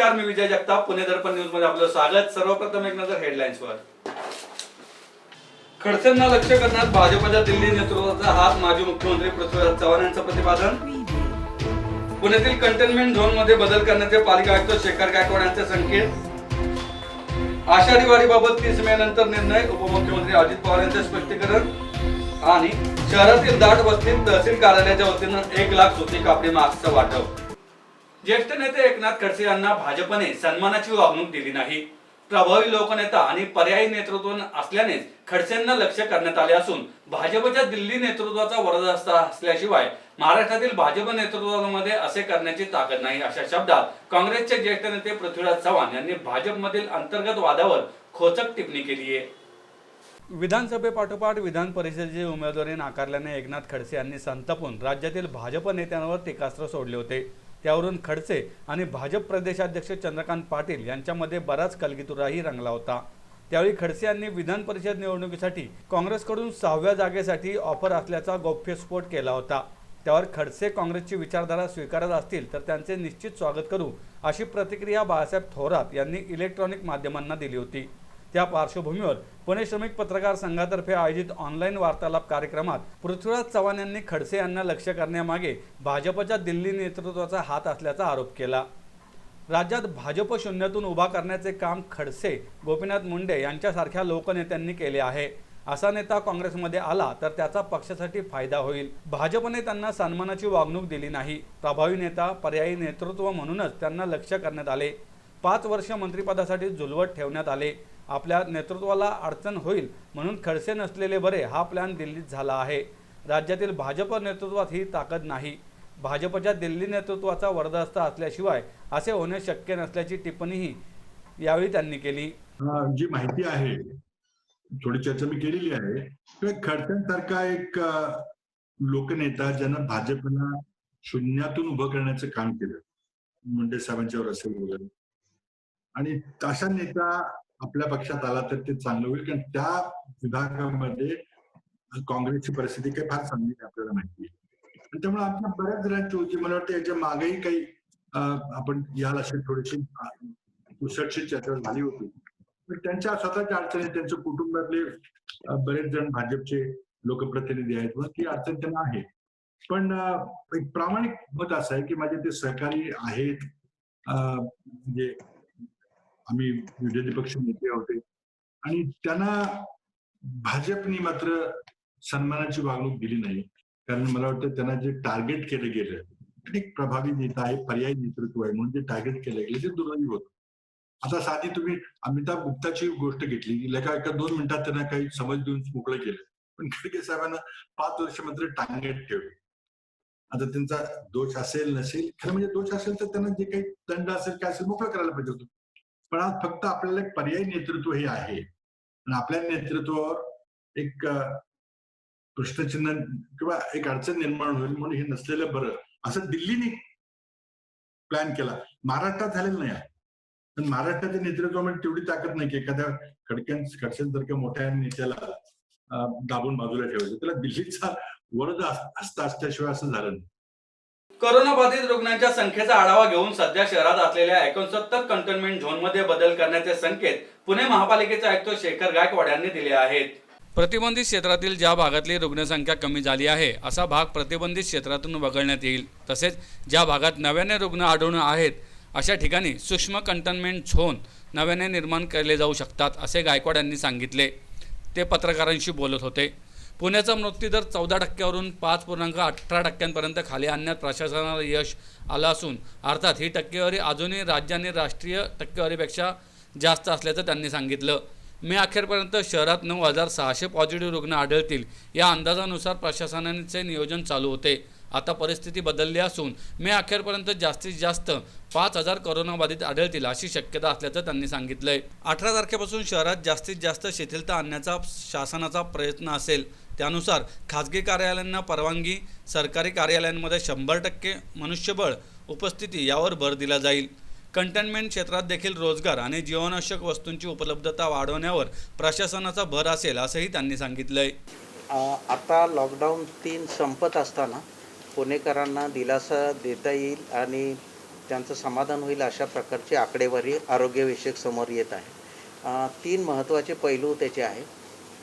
नमस्कार, मी विजय जगताप, पुणे दर्पण न्यूज मध्ये आपलं स्वागत। सर्वप्रथम एक नजर हेडलाईन्सवर। खडसेंना लक्ष करण्यात भाजपच्या दिल्ली नेतृत्वाचा हात, माजी मुख्यमंत्री पृथ्वीराज चव्हाण यांचं प्रतिपादन। पुण्यातील कंटेनमेंट झोन मध्ये बदल करण्याचे पालिका आयुक्त शेखर गायकवाड यांचे संकेत। आषाढी वारीबाबत 30 मे नंतर निर्णय, उपमुख्यमंत्री अजित पवार यांचे स्पष्टीकरण। आणि शहरातील दाट वस्तीत तहसील कार्यालयाच्या वतीनं 1 लाख सुती कापडी मास्कचं वाटप। ज्येष्ठ नेते एकनाथ खडसे यांना भाजपने सन्मानाची वागणूक दिली नाही। प्रभावी लोकनेता आणि पर्यायी नेतृत्व असल्यानेच खडसेंना लक्ष करण्यात आले असून भाजपच्या दिल्ली नेतृत्वाचा वरदहस्त असल्याशिवाय महाराष्ट्रातील भाजप नेतृत्वामध्ये असे करण्याची ताकद नाही, अशा शब्दात काँग्रेसचे ज्येष्ठ नेते पृथ्वीराज चव्हाण यांनी भाजपमधील अंतर्गत वादावर खोचक टिप्पणी केली आहे। विधानसभेपाठोपाठ विधान परिषदेची उमेदवारी नाकारल्याने एकनाथ खडसे यांनी संतापून राज्यातील भाजप नेत्यांवर टीकास्त्र सोडले होते। त्यावरून खडसे आणि भाजप प्रदेशाध्यक्ष चंद्रकांत पाटील यांच्यामध्ये बराच कलगीतुराही रंगला होता। त्यावेळी खडसे यांनी विधान परिषद निवडणुकीसाठी काँग्रेसकडून 6व्या जागेसाठी ऑफर असल्याचा गौप्यस्फोट केला होता। त्यावर खडसे काँग्रेसची विचारधारा स्वीकारत असतील तर त्यांचे निश्चित स्वागत करू, अशी प्रतिक्रिया बाळासाहेब थोरात यांनी इलेक्ट्रॉनिक माध्यमांना दिली होती। त्या पार्श्वभूमीवर पुणे श्रमिक पत्रकार संघातर्फे आयोजित ऑनलाईन वार्तालाप कार्यक्रमात पृथ्वीराज चव्हाण यांनी खडसे यांना लक्ष करण्यामागे भाजपच्या दिल्ली नेतृत्वाचा हात असल्याचा आरोप केला। राज्यात भाजप शून्यातून उभा करण्याचे काम खडसे, गोपीनाथ मुंडे यांच्यासारख्या लोकनेत्यांनी केले आहे। असा नेता काँग्रेसमध्ये आला तर त्याचा पक्षासाठी फायदा होईल। भाजपने त्यांना सन्मानाची वागणूक दिली नाही। प्रभावी नेता, पर्यायी नेतृत्व म्हणूनच त्यांना लक्ष करण्यात आले। 5 वर्ष मंत्रिपदासाठी झुलवत ठेवण्यात आले। आपल्या नेतृत्वाला अडचण होईल म्हणून खडसे नसलेले बरे, हा प्लॅन दिल्लीत झाला आहे। राज्यातील भाजप नेतृत्वात ही ताकद नाही। भाजपच्या दिल्ली नेतृत्वाचा वरदहस्त असल्याशिवाय असे होणे शक्य नसल्याची टिप्पणीही यावेळी त्यांनी केली। जी माहिती आहे, थोडी चर्चा मी केलेली आहे, किंवा खडसेंसारखा एक लोकनेता ज्यानं भाजपला शून्यातून उभं करण्याचं काम केलं, मुंडे साहेबांच्यावर असेल वगैरे, आणि अशा नेता आपल्या पक्षात आला तर ते चांगलं होईल, कारण त्या विभागामध्ये काँग्रेसची परिस्थिती काही फार चांगली आपल्याला माहिती आहे। आणि त्यामुळे आमच्या बऱ्याच जणांची होती, मला वाटतं याच्या मागेही काही आपण याला अशी थोडीशी पुसटशी चर्चा झाली होती। पण त्यांच्या स्वतःच्या अडचणी, त्यांच्या कुटुंबातले बरेच जण भाजपचे लोकप्रतिनिधी आहेत व ती अडचण त्यांना आहे। पण एक प्रामाणिक मत असं आहे की माझे ते सहकारी आहेत, म्हणजे आम्ही विरोधी पक्ष नेते होते, आणि त्यांना भाजपनी मात्र सन्मानाची वागणूक दिली नाही। कारण मला वाटतं त्यांना जे टार्गेट केलं गेलं, एक प्रभावी नेता आहे, पर्यायी नेतृत्व आहे म्हणून जे टार्गेट केलं गेलं ते दुर्दैवी होतं। आता साधी तुम्ही अमिताभ गुप्ताची गोष्ट घेतली, एका 2 मिनिटात त्यांना काही समज देऊन मोकळं केलं, पण खडगे साहेबांना 5 वर्ष मात्र टांगेत ठेवले। आता त्यांचा दोष असेल नसेल, खरं म्हणजे दोष असेल तर त्यांना जे काही दंड असेल काय असेल मोकळं करायला पाहिजे होतं। पण आज फक्त आपल्याला एक पर्यायी नेतृत्व हे आहे, आणि आपल्या नेतृत्वावर एक प्रश्नचिन्ह किंवा एक अडचण निर्माण होईल म्हणून हे नसलेलं बरं, असं दिल्लीने प्लॅन केला। महाराष्ट्रात झालेलं नाही आहे, पण महाराष्ट्राच्या नेतृत्वामध्ये तेवढी ताकद नाही की एखाद्या खडसेंसारख्या मोठ्या नेत्याला दाबून बाजूला ठेवायचं, त्याला दिल्लीचा वरद हस्त असल्याशिवाय असं झालं नाही। कोरोना बाधित रुग्णांच्या संख्येचा आढावा घेऊन सध्या शहरात असलेल्या 69 कंटेनमेंट झोनमध्ये बदल करण्याचे संकेत पुणे महापालिकेचे आयुक्त शेखर गायकवाड यांनी दिले आहेत। प्रतिबंधित क्षेत्रातील ज्या भागातली रुग्णसंख्या कमी झाली आहे असा भाग प्रतिबंधित क्षेत्रातून वगळण्यात येईल। तसेच ज्या भागात नव्याने रुग्ण आढळून आहेत अशा ठिकाणी सूक्ष्म कंटेनमेंट झोन नव्याने निर्माण केले जाऊ शकतात, असे गायकवाड यांनी सांगितले। ते पत्रकारांशी बोलत होते। पुण्याचा मृत्यूदर 14% 5.18% खाली आणण्यात प्रशासनाला यश आलं असून अर्थात ही टक्केवारी अजूनही राज्य आणि राष्ट्रीय टक्केवारीपेक्षा जास्त असल्याचं त्यांनी सांगितलं। मे अखेरपर्यंत शहरात 9,600 पॉझिटिव्ह रुग्ण आढळतील या अंदाजानुसार प्रशासनाचे नियोजन चालू होते। आता परिस्थिती बदलली असून मे अखेरपर्यंत जास्तीत जास्त 5,000 कोरोनाबाधित आढळतील अशी शक्यता असल्याचं त्यांनी सांगितलंय। 18 तारखेपासून शहरात जास्तीत जास्त शिथिलता आणण्याचा शासनाचा प्रयत्न असेल। त्यानुसार खाजगी कार्यालयांना परवानगी, सरकारी कार्यालयांमध्ये 100% मनुष्यबळ उपस्थिती यावर भर दिला जाईल। कंटेनमेंट क्षेत्रात देखील रोजगार आणि जीवनावश्यक वस्तूंची उपलब्धता वाढवण्यावर प्रशासनाचा भर असेल असंही त्यांनी सांगितलंय। आता लॉकडाऊन 3 संपत असताना पुणेकरांना दिलासा देता येईल आणि त्यांचं समाधान होईल अशा प्रकारची आकडेवारी आरोग्यविषयक समोर येत आहे. 3 महत्त्वाचे पैलू त्याचे आहे.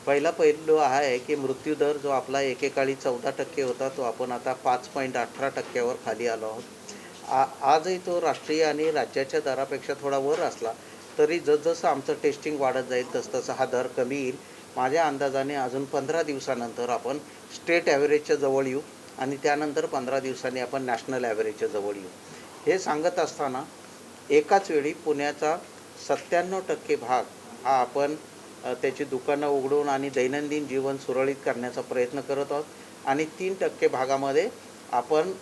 पहिला पैलू हा आहे की मृत्यूदर जो आपला एकेकाळी 14% होता तो आपण आता 5.18% खाली आलो आहोत. आजही तो राष्ट्रीय आणि राज्याच्या दरापेक्षा थोडा वर असला तरी जसजसं आमचं टेस्टिंग वाढत जाईल तसतसा हा दर कमी येईल. माझ्या अंदाजाने अजून 15 दिवसानंतर आपण स्टेट ॲव्हरेजच्या जवळ येऊ आणि त्यानंतर 15 दिवसांनी आपण नॅशनल ॲव्हरेजच्या जवळ येऊ. हे सांगत असताना एकाच वेळी पुण्याचा 97% भाग हा आपण त्याची दुकानं उघडून आणि दैनंदिन जीवन सुरळीत करण्याचा प्रयत्न करत आहोत आणि 3% भागामध्ये आपण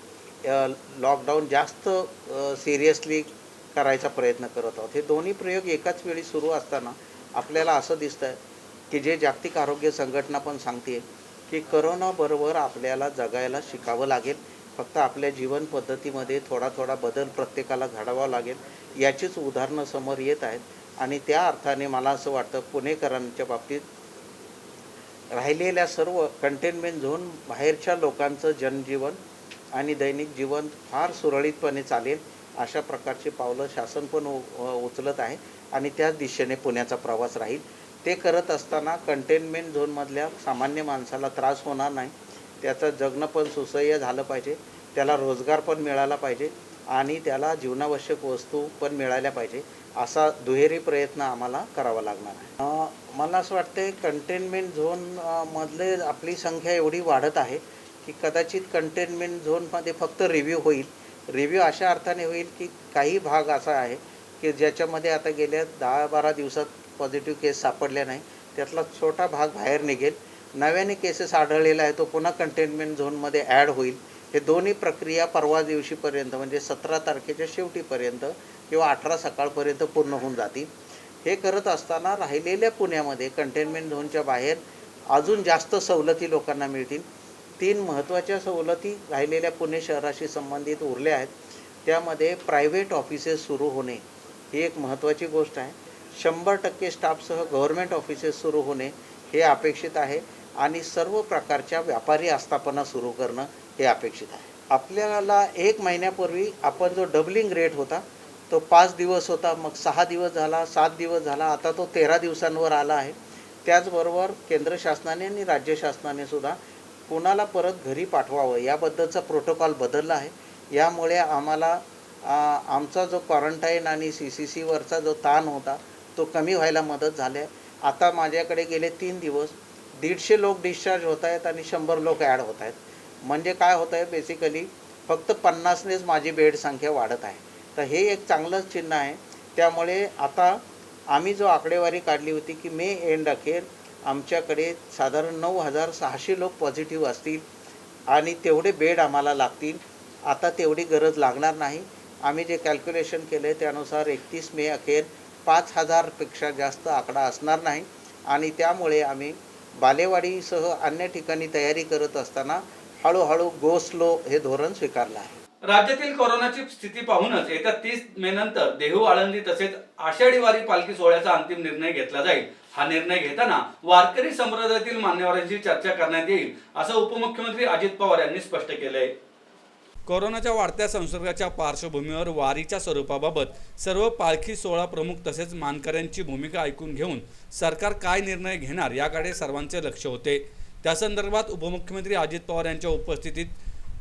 लॉकडाऊन जास्त सिरियसली करायचा प्रयत्न करत आहोत. हे दोन्ही प्रयोग एकाच वेळी सुरू असताना आपल्याला असं दिसतं आहे की जे जागतिक आरोग्य संघटना पण सांगते की करोनाबरोबर आपल्याला जगायला शिकावं लागेल. फक्त आपल्या जीवन पद्धतीमध्ये थोडा बदल प्रत्येकाला घडावा लागेल. याचीच उदाहरणं समोर येत आहेत आणि त्या अर्थाने मला असं वाटतं पुणेकरांच्या बाबतीत राहिलेल्या सर्व कंटेनमेंट झोन बाहेरच्या लोकांचं जनजीवन आणि दैनिक जीवन फार सुरळीतपणे चालेल अशा प्रकारची पावलं शासन पण उचलत आहे आणि त्याच दिशेने पुण्याचा प्रवास राहील. ते करत असताना कंटेनमेंट झोनमधल्या सामान्य माणसाला त्रास होणार नाही. त्याचं जगणं पण सुसह्य झालं पाहिजे, त्याला रोजगार पण मिळाला पाहिजे आणि त्याला जीवनावश्यक वस्तू पण मिळाल्या पाहिजे असा दुहेरी प्रयत्न आम्हाला करावा लागणार आहे. मला असं वाटते कंटेनमेंट झोनमधले आपली संख्या एवढी वाढत आहे की कदाचित कंटेनमेंट झोनमध्ये फक्त रिव्ह्यू होईल. रिव्ह्यू अशा अर्थाने होईल की काही भाग असा आहे की ज्याच्यामध्ये आता गेल्या 10-12 दिवसात पॉझिटिव्ह केस सापडल्या नाही, त्यातला छोटा भाग बाहेर निघेल. नव्याने केसेस आढळलेला आहे तो पुन्हा कंटेनमेंट झोनमध्ये ॲड होईल. हे दोन्ही प्रक्रिया परवा दिवशीपर्यंत म्हणजे 17 तारखेच्या शेवटीपर्यंत किंवा 18 सकाळपर्यंत पूर्ण होऊन जातील. हे करत असताना राहिलेल्या पुण्यामध्ये कंटेनमेंट झोनच्या बाहेर अजून जास्त सवलती लोकांना मिळतील. 3 महत्त्वाच्या सवलती राहिलेल्या पुणे शहराशी संबंधित उरल्या आहेत. त्यामध्ये प्रायव्हेट ऑफिसेस सुरू होणे ही एक महत्त्वाची गोष्ट आहे. 100% स्टाफसह गव्हर्मेंट ऑफिसेस सुरू होणे हे अपेक्षित आहे आणि सर्व प्रकारच्या व्यापारी आस्थापना सुरू करणं हे अपेक्षित आहे. आपल्याला 1 महिन्यापूर्वी आपण जो डबलिंग रेट होता तो 5 दिवस होता, मग 6 दिवस झाला, 7 दिवस झाला, आता तो 13 दिवसांवर आला आहे. त्याचबरोबर केंद्र शासनाने आणि राज्य शासनाने सुद्धा कोणाला परत घरी पाठवावं याबद्दलचा प्रोटोकॉल बदलला आहे. यामुळे आम्हाला आमचा जो क्वारंटाईन आणि CCCवरचा जो ताण होता तो कमी व्हायला मदत झाली आहे. आता माझ्याकडे गेले 3 दिवस 150 लोक डिस्चार्ज होत आहेत आणि 100 लोक ॲड होत आहेत. म्हणजे काय होत आहे, बेसिकली फक्त 50नेच माझी बेड संख्या वाढत आहे. तर हे एक चांगलंच चिन्ह आहे. त्यामुळे आता आम्ही जो आकडेवारी काढली होती की मे एंड अखेर आमच्याकडे साधारण 9,600 लोक पॉझिटिव्ह असतील आणि तेवढे बेड आम्हाला लागतील. आता तेवढी गरज लागणार नाही. आम्ही जे कॅल्क्युलेशन केले त्यानुसार 31 मे अखेर 5,000पेक्षा जास्त आकडा असणार नाही आणि त्यामुळे आम्ही बालेवाडीसह अन्य ठिकाणी तयारी करत असताना हळूहळू गो स्लो हे धोरण स्वीकारलं आहे. राज्यातील कोरोनाची स्थिती पाहूनच येत्या 30 मे नंतर देहू, आळंदी तसेच आषाढी वारी पालखी सोहळ्याचा अंतिम निर्णय घेतला जाईल. हा निर्णय घेताना वारकरी संप्रदायातील मान्यवरांशी चर्चा करण्यात येईल असं उपमुख्यमंत्री अजित पवार यांनी स्पष्ट केलंय. कोरोनाच्या वाढत्या संसर्गाच्या पार्श्वभूमीवर वारीच्या स्वरूपाबाबत सर्व पालखी सोहळा प्रमुख तसेच मानकऱ्यांची भूमिका ऐकून घेऊन सरकार काय निर्णय घेणार याकडे सर्वांचे लक्ष होते. त्या संदर्भात उपमुख्यमंत्री अजित पवार यांच्या उपस्थितीत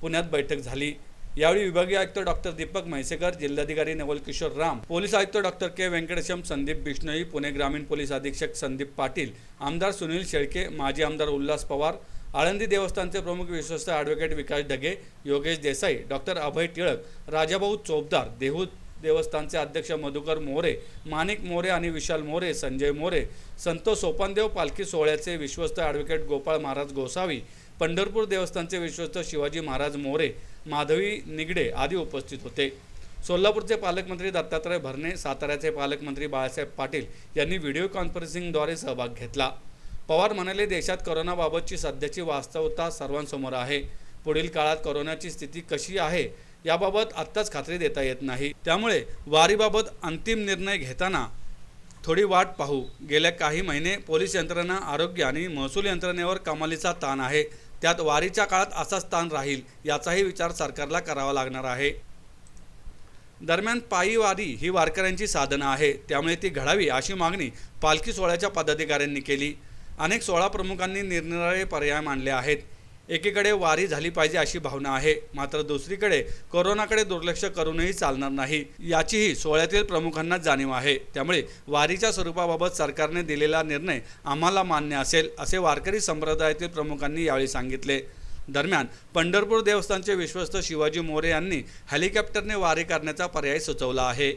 पुण्यात बैठक झाली. यावेळी विभागीय आयुक्त डॉक्टर दीपक म्हैसेकर, जिल्हाधिकारी नवल किशोर राम, पोलीस आयुक्त डॉक्टर के व्यंकटेशम, संदीप बिष्णोई, पुणे ग्रामीण पोलीस अधीक्षक संदीप पाटील, आमदार सुनील शेळके, माजी आमदार उल्हास पवार, आळंदी देवस्थानचे प्रमुख विश्वस्त ॲडव्होकेट विकास ढगे, योगेश देसाई, डॉक्टर अभय टिळक, राजाभाऊ चोपदार, देहू देवस्थानचे अध्यक्ष मधुकर मोरे, माणिक मोरे आणि विशाल मोरे, संजय मोरे, संतोष सोपानदेव पालखी सोहळ्याचे विश्वस्त ॲडव्होकेट गोपाळ महाराज गोसावी, पंढरपूर देवस्थानचे विश्वस्त शिवाजी महाराज मोरे, माधवी निगडे आदी उपस्थित होते. सोलापूरचे पालकमंत्री दत्तात्रय भरणे, साताऱ्याचे पालकमंत्री बाळासाहेब पाटील यांनी व्हिडिओ कॉन्फरन्सिंगद्वारे सहभाग घेतला. पवार म्हणाले, देशात कोरोनाबाबतची सध्याची वास्तवता सर्वांसमोर आहे. पुढील काळात कोरोनाची स्थिती कशी आहे याबाबत आत्ताच खात्री देता येत नाही. त्यामुळे वारीबाबत अंतिम निर्णय घेताना थोडी वाट पाहू. गेल्या काही महिने पोलीस यंत्रणा, आरोग्य आणि महसूल यंत्रणेवर कमालीचा ताण आहे. त्यात वारीच्या काळात असाच ताण राहील याचाही विचार सरकारला करावा लागणार आहे. दरम्यान पायी वारी ही वारकऱ्यांची साधनं आहे, त्यामुळे ती घडावी अशी मागणी पालखी सोहळ्याच्या पदाधिकाऱ्यांनी केली. अनेक सोहळा प्रमुखांनी निरनिराळे पर्याय मांडले आहेत. एकीकडे वारी झाली पाहिजे अशी भावना आहे, मात्र दुसरीकडे कोरोनाकडे दुर्लक्ष करूनही चालणार नाही याचीही सोहळ्यातील प्रमुखांना जाणीव आहे. त्यामुळे वारीच्या स्वरूपाबाबत सरकारने दिलेला निर्णय आम्हाला मान्य असेल, असे वारकरी संप्रदायातील प्रमुखांनी यावेळी सांगितले. दरम्यान पंढरपूर देवस्थानचे विश्वस्त शिवाजी मोरे यांनी हेलिकॉप्टरने वारी करण्याचा पर्याय सुचवला आहे.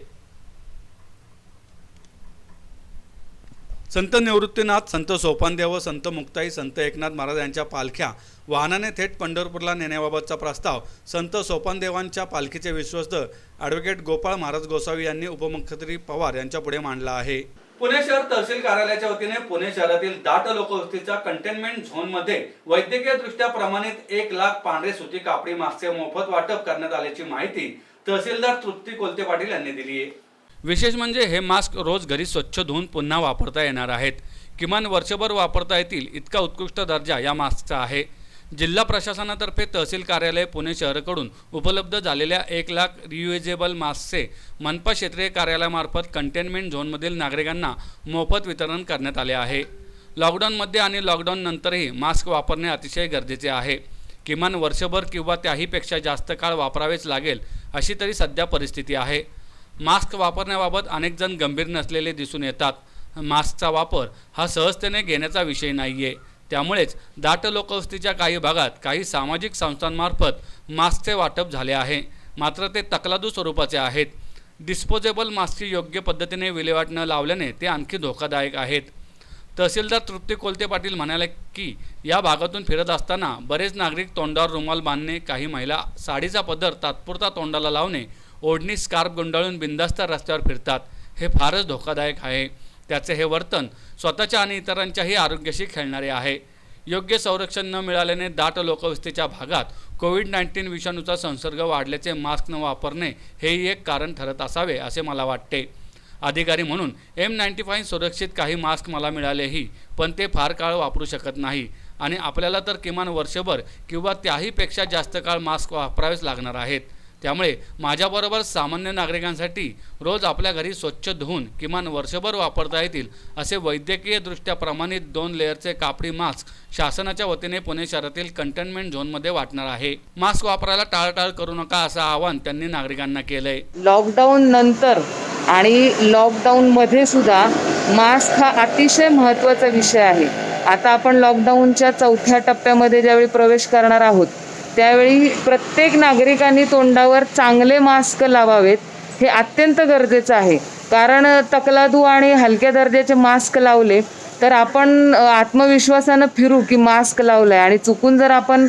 संत निवृत्तीनाथ, संत सोपानदेव, संत मुक्ताई, संत एकनाथ महाराज यांच्या पालख्या वाहनाने थेट पंढरपूरला नेण्याबाबतचा प्रस्ताव संत सोपानदेवांच्या पालखीचे विश्वस्त ॲडव्होकेट गोपाळ महाराज गोसावी यांनी उपमुख्यमंत्री पवार यांच्या पुढे मांडला आहे. पुणे शहर तहसील कार्यालयाच्या वतीने पुणे शहरातील दाट लोकवस्तीच्या कंटेनमेंट झोनमध्ये वैद्यकीयदृष्ट्या प्रमाणित 1 लाख पांढरे सुती कापडी मास्कचे मोफत वाटप करण्यात आल्याची माहिती तहसीलदार तृप्ती कोलते पाटील यांनी दिली आहे. विशेष म्हणजे हे मास्क रोज घरी स्वच्छ धुवून पुन्हा वापरता येणार आहेत. किमान वर्षभर वापरता येतील इतका उत्कृष्ट दर्जा या मास्कचा आहे. जिल्हा प्रशासनातर्फे तहसील कार्यालय पुणे शहराकडून उपलब्ध झालेल्या 1 लाख रियुजेबल मास्कचे मनपा क्षेत्रीय कार्यालयामार्फत कंटेनमेंट झोनमधील नागरिकांना मोफत वितरण करण्यात आले आहे. लॉकडाऊनमध्ये आणि लॉकडाऊननंतरही मास्क वापरणे अतिशय गरजेचे आहे. किमान वर्षभर किंवा त्याहीपेक्षा जास्त काळ वापरावेच लागेल अशी तरी सध्या परिस्थिती आहे. मास्क वापरण्याबाबत अनेक जण गंभीर नसलेले दिसून येतात. मास्कचा वापर हा सहजतेने घेण्याचा विषय नाही आहे. त्यामुळेच दाट लोकवस्तीच्या काही भागात काही सामाजिक संस्थांमार्फत मास्कचे वाटप झाले आहे, मात्र ते तकलादू स्वरूपाचे आहेत. डिस्पोजेबल मास्कची योग्य पद्धतीने विल्हेवाट न लावल्याने ते आणखी धोकादायक आहेत. तहसीलदार तृप्ती कोलते पाटील म्हणाले की या भागातून फिरत असताना बरेच नागरिक तोंडावर रुमाल बांधणे, काही महिला साडीचा पदर तात्पुरता तोंडाला लावणे, ओढणी स्कार्फ गुंडाळून बिनधास्त रस्त्यावर फिरतात. हे फारच धोकादायक आहे. त्याचे हे वर्तन स्वतःच्या आणि इतरांच्याही आरोग्याशी खेळणारे आहे. योग्य संरक्षण न मिळाल्याने दाट लोकवस्तीच्या भागात कोविड-19 विषाणूचा संसर्ग वाढल्याचे मास्क न वापरणे हेही एक कारण ठरत असावे असे मला वाटते. अधिकारी म्हणून M95 सुरक्षित काही मास्क मला मिळालेही, पण ते फार काळ वापरू शकत नाही आणि आपल्याला तर किमान वर्षभर किंवा त्याहीपेक्षा जास्त काळ मास्क वापरावेच लागणार आहेत. त्यामुळे माझ्याबरोबर सामान्य नागरिकांसाठी रोज आपल्या घरी स्वच्छ धुवून किमान वर्षभर वापरता येतील असे वैद्यकीयदृष्ट्या प्रमाणित 2 लेअरचे कापडी मास्क शासनाच्या वतीने पुणे शहरातील कंटेनमेंट झोनमध्ये वाटणार आहे. मास्क वापरायला टाळाटाळ करू नका असं आवाहन त्यांनी नागरिकांना केलंय. लॉकडाऊन नंतर आणि लॉकडाऊनमध्ये सुद्धा मास्क हा अतिशय महत्त्वाचा विषय आहे. आता आपण लॉकडाऊनच्या 4थ्या टप्प्यामध्ये ज्यावेळी प्रवेश करणार आहोत त्यावेळी प्रत्येक नागरिकांनी तोंडावर चांगले मास्क लावावेत. हे अत्यंत गरजेचं आहे, कारण तकलादू आणि हलक्या दर्जाचे मास्क लावले तर आपण आत्मविश्वासानं फिरू की मास्क लावला आहे, आणि चुकून जर आपण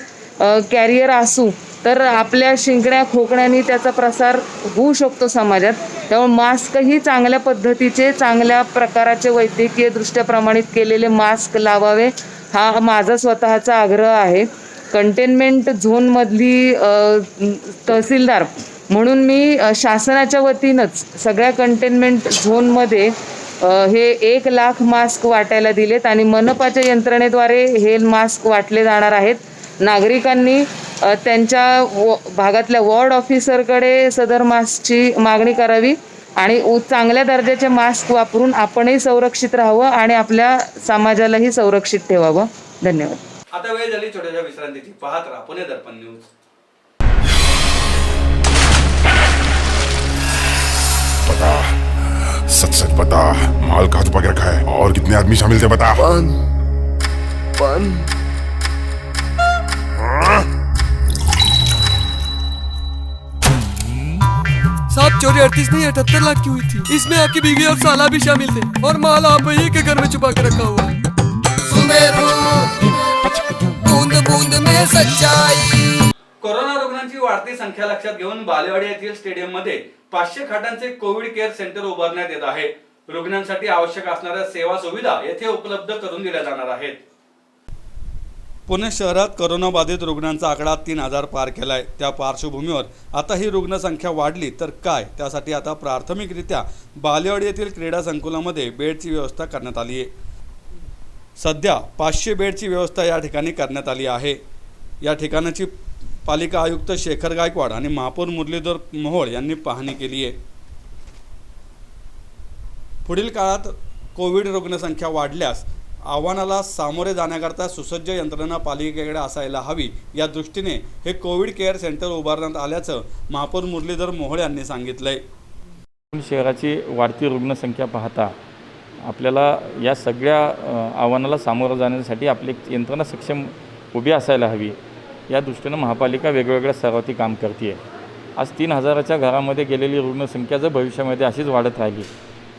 कॅरियर असू तर आपल्या शिंकण्या खोकण्याने त्याचा प्रसार होऊ शकतो समाजात. त्यामुळे मास्कही चांगल्या पद्धतीचे, चांगल्या प्रकाराचे वैद्यकीयदृष्ट्या प्रमाणित केलेले मास्क लावावे हा माझा स्वतःचा आग्रह आहे. कंटेनमेंट झोनमधली तहसीलदार म्हणून मी शासनाच्या वतीनंच सगळ्या कंटेनमेंट झोनमध्ये हे 1 लाख मास्क वाटायला दिलेत आणि मनपाच्या यंत्रणेद्वारे हे मास्क वाटले जाणार आहेत. नागरिकांनी त्यांच्या भागातल्या वॉर्ड ऑफिसरकडे सदर मास्कची मागणी करावी आणि चांगल्या दर्जाचे मास्क वापरून आपणही संरक्षित राहावं आणि आपल्या समाजालाही संरक्षित ठेवावं. धन्यवाद. आता वेळ झाली छोट्याशा विश्रांतीची. पाहत राहा पुणे दर्पण न्यूज. बता, सच सच बता, माल कहाँ छुपा के रखा है और कितने आदमी शामिल थे बता. पन साहब चोरी 38 नहीं 78 लाख की हुई थी. इसमें आपकी बीवी और साला भी शामिल थे और माल आप ही के घर में छुपा के रखा हुआ है. बूंद बूंद में सच्चाई. कोरोना रुग्णांची वाढती संख्या लक्षात घेऊन बालेवाडी येथील स्टेडियममध्ये 500 खाटांचे कोविड केअर सेंटर उभारण्यात येत आहे. रुग्णांसाठी आवश्यक असणाऱ्या सेवा सुविधा येथे उपलब्ध करून दिल्या जाणार आहेत. पुणे शहरात कोरोनाबाधित रुग्णांचा आकडा 3000 पार केलाय. त्या पार्श्वभूमीवर आता ही रुग्णसंख्या वाढली तर काय, त्यासाठी आता प्राथमिकरित्या बालेवाडी येथील क्रीडा संकुलामध्ये बेडची व्यवस्था करण्यात आली आहे. सध्या 500 बेडची व्यवस्था या ठिकाणी करण्यात आली आहे. या ठिकाणाची पालिका आयुक्त शेखर गायकवाड आणि महापौर मुरलीधर मोहोळ यांनी पाहणी केली आहे। पुढील काळात कोविड रुग्णसंख्या वाढल्यास आव्हानाला सामोरे जाण्याकरता सुसज्ज यंत्रणा पालिकेकडे असायला हवी, या दृष्टीने हे कोविड केअर सेंटर उभारण्यात आल्याचं महापौर मुरलीधर मोहोळ यांनी सांगितलंय। शहराची वाढती रुग्णसंख्या पाहता आपल्याला या सगळ्या आव्हानाला सामोरं जाण्यासाठी आपली यंत्रणा सक्षम उभी असायला हवी, या दृष्टीनं महापालिका वेगवेगळ्या स्तरावरती काम करते आहे। आज 3000च्या घरामध्ये गेलेली रुग्णसंख्या जर भविष्यामध्ये अशीच वाढत राहिली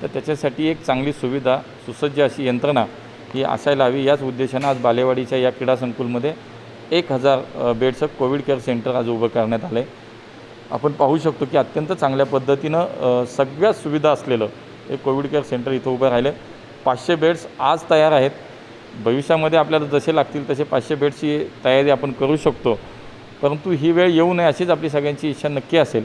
तर त्याच्यासाठी एक चांगली सुविधा सुसज्ज अशी यंत्रणा ही असायला हवी, याच उद्देशानं आज बालेवाडीच्या या क्रीडा संकुलमध्ये 1000 बेडचं कोविड केअर सेंटर आज उभं करण्यात आलं आहे। आपण पाहू शकतो की अत्यंत चांगल्या पद्धतीनं सगळ्या सुविधा असलेलं एक कोविड केअर सेंटर इथं उभं राहिलं आहे। 500 बेड्स आज तयार आहेत, भविष्यामध्ये आपल्याला जसे लागतील तसे 500 बेड्सची तयारी आपण करू शकतो, परंतु ही वेळ येऊ नये अशीच आपली सगळ्यांची इच्छा नक्की असेल।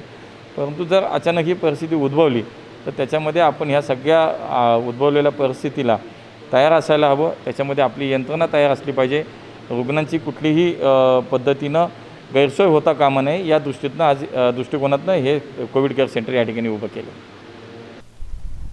परंतु जर अचानक ही परिस्थिती उद्भवली तर त्याच्यामध्ये आपण ह्या सगळ्या उद्भवलेल्या परिस्थितीला तयार असायला हवं, त्याच्यामध्ये आपली यंत्रणा तयार असली पाहिजे। रुग्णांची कुठलीही पद्धतीनं गैरसोय होता कामा नये, या दृष्टिकोनातनं हे कोविड केअर सेंटर या ठिकाणी उभं केलं।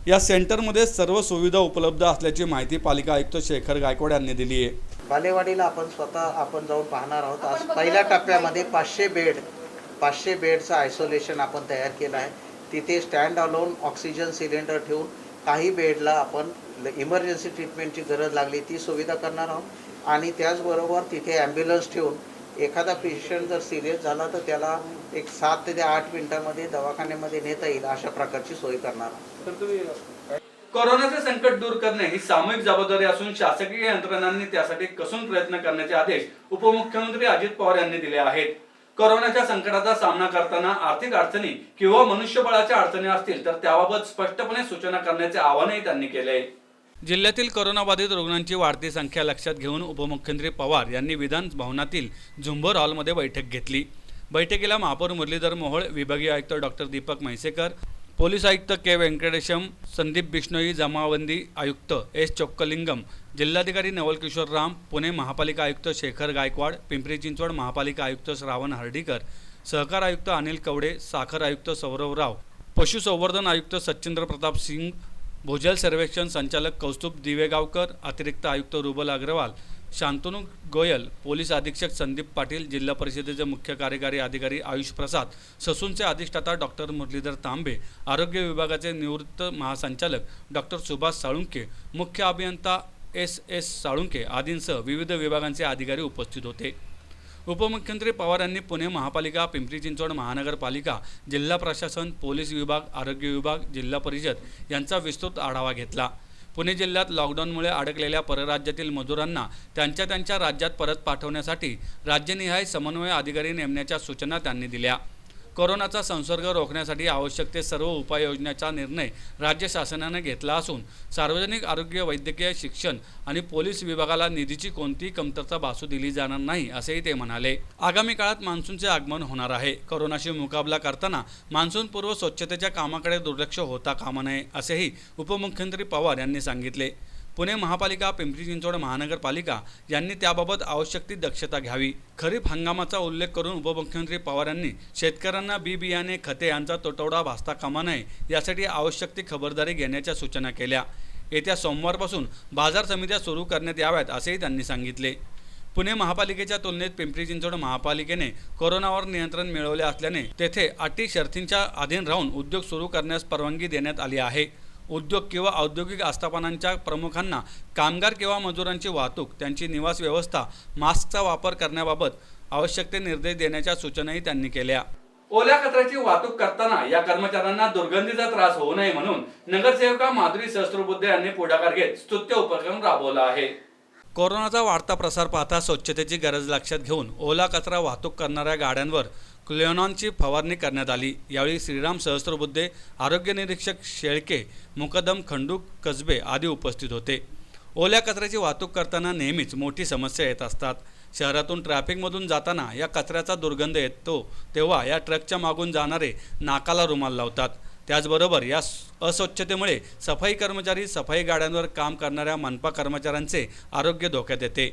या सेंटरमध्ये सर्व सुविधा उपलब्ध असल्याची माहिती पालिका आयुक्त शेखर गायकवाड यांनी दिली आहे। बालेवाडीला आपण जाऊन पाहणार आहोत। आज पहिल्या टप्प्यामध्ये 500 बेडचं आयसोलेशन आपण तयार केलं आहे। तिथे स्टँड अलोन ऑक्सिजन सिलेंडर ठेवून काही बेडला आपण इमर्जन्सी ट्रीटमेंटची गरज लागली ती सुविधा करणार आहोत आणि त्याचबरोबर तिथे ॲम्ब्युलन्स ठेवून एखादा पेशंट जर सिरियस झाला तर त्याला एक 7 ते 8 मिनिटांमध्ये दवाखान्यामध्ये नेता येईल अशा प्रकारची सोय करणार आहोत। कोरोनाचे संकट दूर करणे ही सामूहिक जबाबदारी असून शासकीय यंत्रणांनी त्यासाठी कसून प्रयत्न करण्याचे आदेश उपमुख्यमंत्री अजित पवार यांनी दिले आहेत। कोरोनाच्या संकटाचा सामना करताना आर्थिक अडचणी किंवा मनुष्यबळाच्या अडचणी असतील तर त्याबाबत स्पष्टपणे सूचना करण्याचे आवाहनही त्यांनी केले। जिल्ह्यातील कोरोनाबाधित रुग्णांची वाढती संख्या लक्षात घेऊन उपमुख्यमंत्री पवार यांनी विधान भवनातील झुंबर हॉलमध्ये बैठक घेतली। बैठकीला महापौर मुरलीधर मोहोळ, विभागीय आयुक्त डॉक्टर दीपक म्हैसेकर, पोलीस आयुक्त के वेंकटेशम, संदीप बिश्नोई, जमाबंदी आयुक्त एस चोक्कलिंगम, जिल्हाधिकारी नवल किशोर राम, पुणे महापालिका आयुक्त शेखर गायकवाड, पिंपरी चिंचवड महापालिका आयुक्त श्रावण हर्डीकर, सहकार आयुक्त अनिल कवडे, साखर आयुक्त सौरव राव, पशुसंवर्धन आयुक्त सचिंद्र प्रताप सिंग, भूजल सर्वेक्षण संचालक कौस्तुभ दिवेगावकर, अतिरिक्त आयुक्त रुबल अग्रवाल, शांतनु गोयल, पोलीस अधीक्षक संदीप पाटील, जिल्हा परिषदेचे मुख्य कार्यकारी अधिकारी आयुष प्रसाद, ससूनचे अधिष्ठाता डॉक्टर मुरलीधर तांबे, आरोग्य विभागाचे निवृत्त महासंचालक डॉक्टर सुभाष साळुंके, मुख्य अभियंता एस साळुंके आदींसह विविध विभागांचे अधिकारी उपस्थित होते। उपमुख्यमंत्री पवार यांनी पुणे महापालिका, पिंपरी चिंचवड महानगरपालिका, जिल्हा प्रशासन, पोलीस विभाग, आरोग्य विभाग, जिल्हा परिषद यांचा विस्तृत आढावा घेतला। पुणे जिल्ह्यात लॉकडाऊनमुळे अडकलेल्या परराज्यातील मजुरांना त्यांच्या राज्यात परत पाठवण्यासाठी राज्यनिहाय समन्वय अधिकारी नेमण्याच्या सूचना त्यांनी दिल्या। कोरोनाचा संसर्ग रोखण्यासाठी आवश्यक ते सर्व उपाययोजनांचा निर्णय राज्य शासनाने घेतला असून सार्वजनिक आरोग्य, वैद्यकीय, शिक्षण आणि पोलीस विभागाला निधीची कोणतीही कमतरता भासू दिली जाणार नाही असेही ते म्हणाले। आगामी काळात मान्सूनचे आगमन होणार आहे। कोरोनाशी मुकाबला करताना मान्सूनपूर्व स्वच्छतेच्या कामाकडे दुर्लक्ष होता कामा नये असेही उपमुख्यमंत्री पवार यांनी सांगितले। पुणे महापालिका, पिंपरी चिंचवड महानगरपालिका यांनी त्याबाबत आवश्यक ती दक्षता घ्यावी। खरीप हंगामाचा उल्लेख करून उपमुख्यमंत्री पवार यांनी शेतकऱ्यांना बी बियाणे, खते यांचा तुटवडा भासता कामा नये यासाठी आवश्यक ती खबरदारी घेण्याच्या सूचना केल्या। येत्या सोमवारपासून बाजार समित्या सुरू करण्यात याव्यात असेही त्यांनी सांगितले। पुणे महापालिकेच्या तुलनेत पिंपरी चिंचवड महापालिकेने कोरोनावर नियंत्रण मिळवले असल्याने तेथे अटी शर्तींच्या अधीन राहून उद्योग सुरू करण्यास परवानगी देण्यात आली आहे। उद्योग किंवा औद्योगिक आस्थापनांच्या प्रमुखांना कामगार किंवा मजुरांची वाहतूक, त्यांची निवास व्यवस्था, मास्कचा वापर करण्याबाबत आवश्यक ते निर्देश देण्याच्या सूचनाही त्यांनी केल्या। ओल्या कचऱ्याची वाहतूक करताना या कर्मचाऱ्यांना दुर्गंधीचा त्रास होऊ नये म्हणून नगरसेविका माधुरी सहस्त्रबुद्धे यांनी पुढाकार घेत स्तुत्य उपक्रम राबवला आहे। कोरोनाचा वाढता प्रसार पाहता स्वच्छतेची गरज लक्षात घेऊन ओला कचरा वाहतूक करणाऱ्या गाड्यांवर क्लोनॉनची फवारणी करण्यात आली। यावेळी श्रीराम सहस्त्रबुद्धे, आरोग्य निरीक्षक शेळके, मुकदम खंडू कसबे आदी उपस्थित होते। ओल्या कचऱ्याची वाहतूक करताना नेहमीच मोठी समस्या येत असतात। शहरातून ट्रॅफिकमधून जाताना या कचऱ्याचा दुर्गंध येतो तेव्हा या ट्रकच्या मागून जाणारे नाकाला रुमाल लावतात। त्याचबरोबर या अस्वच्छतेमुळे सफाई कर्मचारी, सफाई गाड्यांवर काम करणाऱ्या मनपा कर्मचाऱ्यांचे आरोग्य धोक्यात येते।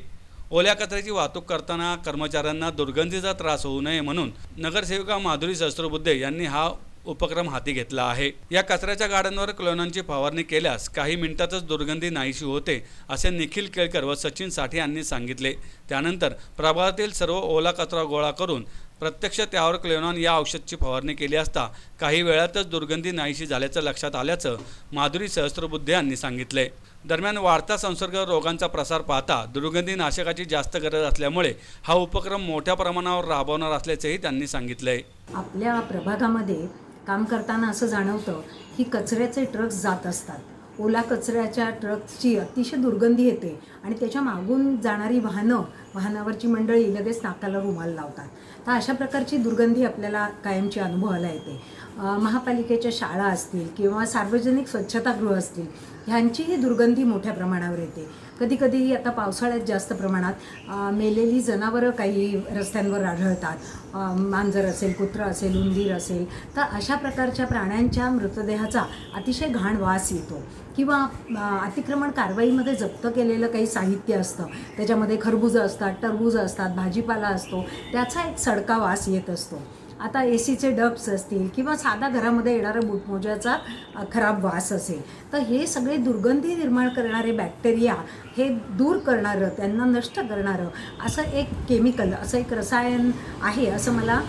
ओल्या कचऱ्याची वाहतूक करताना कर्मचाऱ्यांना दुर्गंधीचा त्रास होऊ नये म्हणून नगरसेविका माधुरी सहस्त्रबुद्धे यांनी हा उपक्रम हाती घेतला आहे। या कचऱ्याच्या गाड्यांवर क्लोरानची फवारणी केल्यास काही मिनिटातच दुर्गंधी नाहीशी होते असे निखिल केळकर व सचिन साठे यांनी सांगितले। त्यानंतर प्रभागातील सर्व ओला कचरा गोळा करून प्रत्यक्ष त्यावर क्लोरान या औषधाची फवारणी केली असता काही वेळातच दुर्गंधी नाहीशी झाल्याचं लक्षात आल्याचं माधुरी सहस्त्रबुद्धे यांनी सांगितले। दरम्यान वाढता संसर्ग रोगांचा प्रसार पाहता दुर्गंधी नाशकाची जास्त गरज असल्यामुळे हा उपक्रम मोठ्या प्रमाणावर राबवणार असल्याचेही त्यांनी सांगितले। आपल्या प्रभागामध्ये काम करताना असं जाणवतं की कचऱ्याचे ट्रक्स जात असतात, ओला कचऱ्याच्या ट्रक्सची अतिशय दुर्गंधी येते आणि त्याच्या मागून जाणारी वाहनावरची मंडळी लगेच नाकाला रुमाल लावतात। तर अशा प्रकारची दुर्गंधी आपल्याला कायमची अनुभवायला येते। महापालिकेच्या शाळा असतील किंवा सार्वजनिक स्वच्छतागृह असतील ह्यांचीही दुर्गंधी मोठ्या प्रमाणावर येते। कधीकधी आता पावसाळ्यात जास्त प्रमाणात मेलेली जनावरं काही रस्त्यांवर आढळतात, मांजर असेल, कुत्रं असेल, उंदीर असेल, तर अशा प्रकारच्या प्राण्यांच्या मृतदेहाचा अतिशय घाण वास येतो। किंवा अतिक्रमण कारवाईमध्ये जप्त केलेलं काही साहित्य असतं, त्याच्यामध्ये खरबुजं असतात, टरबूजं असतात, भाजीपाला असतो, त्याचा एक सडका वास येत असतो। आता एसीचे डक्ट्स असतील किंवा साधा घरामध्ये येणारा बुटमोजाचा खराब वास असेल, तर हे सगळे दुर्गंधी निर्माण करणारे बॅक्टेरिया हे दूर करणारं, त्यांना नष्ट करणारं असं एक केमिकल, असं एक रसायन आहे असं मला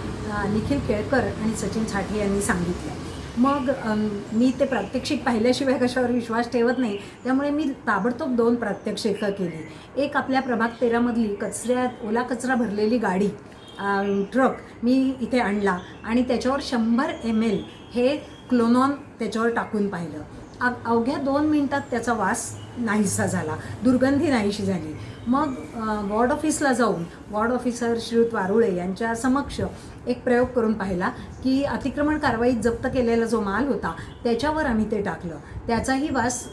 निखिल केळकर आणि सचिन साठे यांनी सांगितलं। मग मी ते प्रात्यक्षिक पाहिल्याशिवाय कशावर विश्वास ठेवत नाही, त्यामुळे मी ताबडतोब 2 प्रात्यक्षिकं केली। एक आपल्या प्रभाग 13मधली ओला कचरा भरलेली गाडी ट्रक मी इथे आणला आणि त्याच्यावर 100 ml हे क्लोनॉन त्याच्यावर टाकून पाहिलं। अवघ्या 2 मिनिटात त्याचा वास नाहीसा झाला, दुर्गंधी नाहीशी झाली। मग वॉर्ड ऑफिसला जाऊन वॉर्ड ऑफिसर श्रीयुत वारुळे यांच्या समक्ष एक प्रयोग करून पाहिला की अतिक्रमण कारवाईत जप्त केलेला जो माल होता त्याच्यावर आम्ही ते टाकलं, त्याचाही वास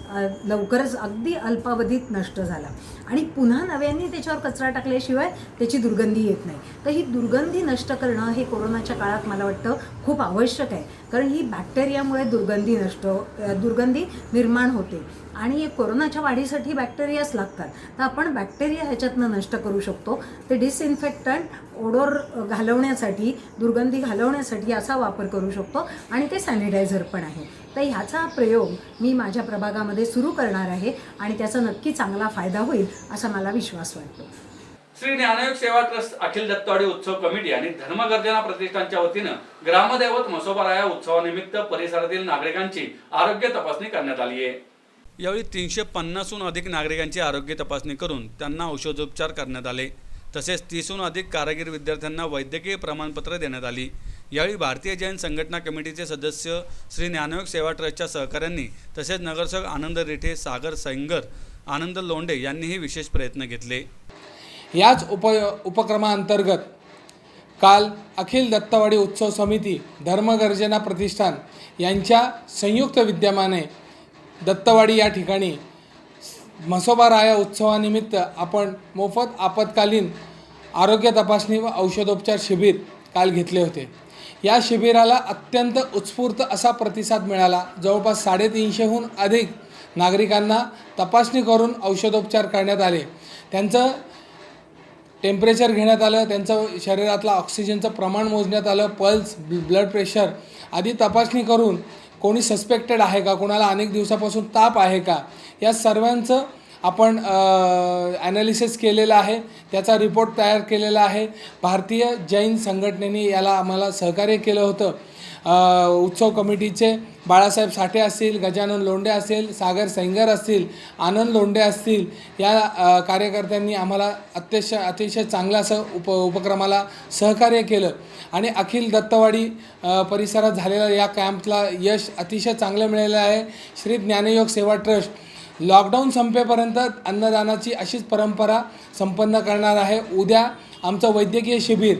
लवकरच अगदी अल्पावधीत नष्ट झाला आणि पुन्हा नव्याने त्याच्यावर कचरा टाकल्याशिवाय त्याची दुर्गंधी येत नाही। तर ही दुर्गंधी नष्ट करणं हे कोरोनाच्या काळात मला वाटतं खूप आवश्यक आहे, कारण ही बॅक्टेरियामुळे दुर्गंधी निर्माण होते आणि कोरोनाच्या वाढीसाठी बॅक्टेरियाच लागतात। तर आपण बॅक्टेरिया ह्याच्यातनं नष्ट करू शकतो। ते डिसइन्फेक्टंट ओडोर घालवण्यासाठी, दुर्गंधी घालवण्यासाठी असा वापर करू शकतो आणि ते सॅनिटायझर पण आहे। तर ह्याचा प्रयोग मी माझ्या प्रभागामध्ये सुरू करणार आहे आणि त्याचा नक्की चांगला फायदा होईल असा मला विश्वास वाटतो। श्री ज्ञानयोग सेवा ट्रस्ट अखिल दत्तवाडी उत्सव कमिटी आणि धर्मगर्जना प्रतिष्ठानच्या वतीनं ग्रामदैवत म्हसोबाराया उत्सवानिमित्त परिसरातील नागरिकांची आरोग्य तपासणी करण्यात आली आहे। यावेळी 350हून अधिक नागरिकांची आरोग्य तपासणी करून त्यांना औषधोपचार करण्यात आले। तसेच 30हून अधिक कारागीर विद्यार्थ्यांना वैद्यकीय प्रमाणपत्र देण्यात आली। यावेळी भारतीय जैन संघटना कमिटीचे सदस्य श्री ज्ञानयोग सेवा ट्रस्टच्या सहकाऱ्यांनी तसेच नगरसेवक आनंद रिठे, सागर सैंगर, आनंद लोंढे यांनीही विशेष प्रयत्न घेतले। याच उपक्रमाअंतर्गत काल अखिल दत्तवाडी उत्सव समिती, धर्मगर्जना प्रतिष्ठान यांच्या संयुक्त विद्यमाने दत्तवाडी या ठिकाणी म्हसोबाराया उत्सवानिमित्त आपण मोफत आपत्कालीन आरोग्य तपासणी व औषधोपचार शिबिर काल घेतले होते। या शिबिराला अत्यंत उत्स्फूर्त असा प्रतिसाद मिळाला। जवळपास 350हून अधिक नागरिकांना तपासणी करून औषधोपचार करण्यात आले। त्यांचं टेम्परेचर घेण्यात आलं, त्यांचं शरीरातला ऑक्सिजनचं प्रमाण मोजण्यात आलं, पल्स, ब्लड प्रेशर आदी तपासणी करून कोणी सस्पेक्टेड आहे का, कोणाला अनेक दिवसापासून ताप आहे का, या सर्वांचं आपण ॲनालिसिस केलेलं आहे। त्याचा रिपोर्ट तयार केलेला आहे। भारतीय जैन संघटनेने याला आम्हाला सहकार्य केलं होतं। उत्सव कमिटीचे बाळासाहेब साठे असतील, गजानन लोंढे असतील, सागर सैंगर असतील, आनंद लोंढे असतील, या कार्यकर्त्यांनी आम्हाला अतिशय चांगलं असं उपक्रमाला सहकार्य केलं आणि अखिल दत्तवाडी परिसरात झालेल्या या कॅम्पला यश अतिशय चांगलं मिळालं आहे। श्री ज्ञानयोग सेवा ट्रस्ट लॉकडाऊन संपेपर्यंत अन्नदानाची अशीच परंपरा संपन्न करणार आहे। उद्या आमचं वैद्यकीय शिबिर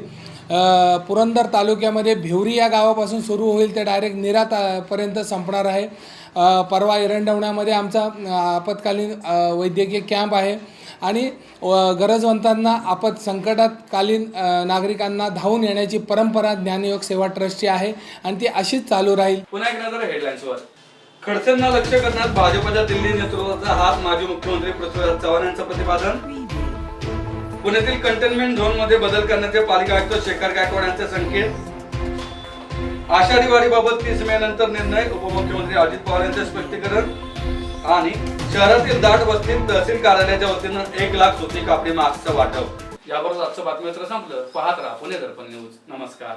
पुरंदर तालुक्यामध्ये भिवरी या गावापासून सुरू होईल ते डायरेक्ट पर्यंत संपणार आहे। परवा एरंडवण्यामध्ये आमचा आपत्कालीन वैद्यकीय कॅम्प आहे आणि गरजवंतांना संकटाकालीन नागरिकांना धावून येण्याची परंपरा ज्ञानयोग सेवा ट्रस्टची आहे आणि ती अशीच चालू राहील। पुन्हा एक नजर हेडलाईन्सवर। खडसेंना लक्ष करण्यात भाजपच्या दिल्ली नेतृत्वाचा हात, माजी मुख्यमंत्री पृथ्वीराज चव्हाण यांचं प्रतिपादन। पुण्यातील कंटेनमेंट झोन मध्ये बदल करण्याचे पालिका आयुक्त शेखर गायकवाड यांचे संकेत. आषाढी वारीबाबत 30 मे नंतर निर्णय, उपमुख्यमंत्री अजित पवार यांचे स्पष्टीकरण. आणि शहरातील दाट वस्तीत तहसील कार्यालयाच्या वतीनं 1 लाख सुती कापडी मास्कचं वाटप. याबरोबर आजचं बातमीपत्र संपलं. पाहत राहा पुणे दर्पण न्यूज. नमस्कार.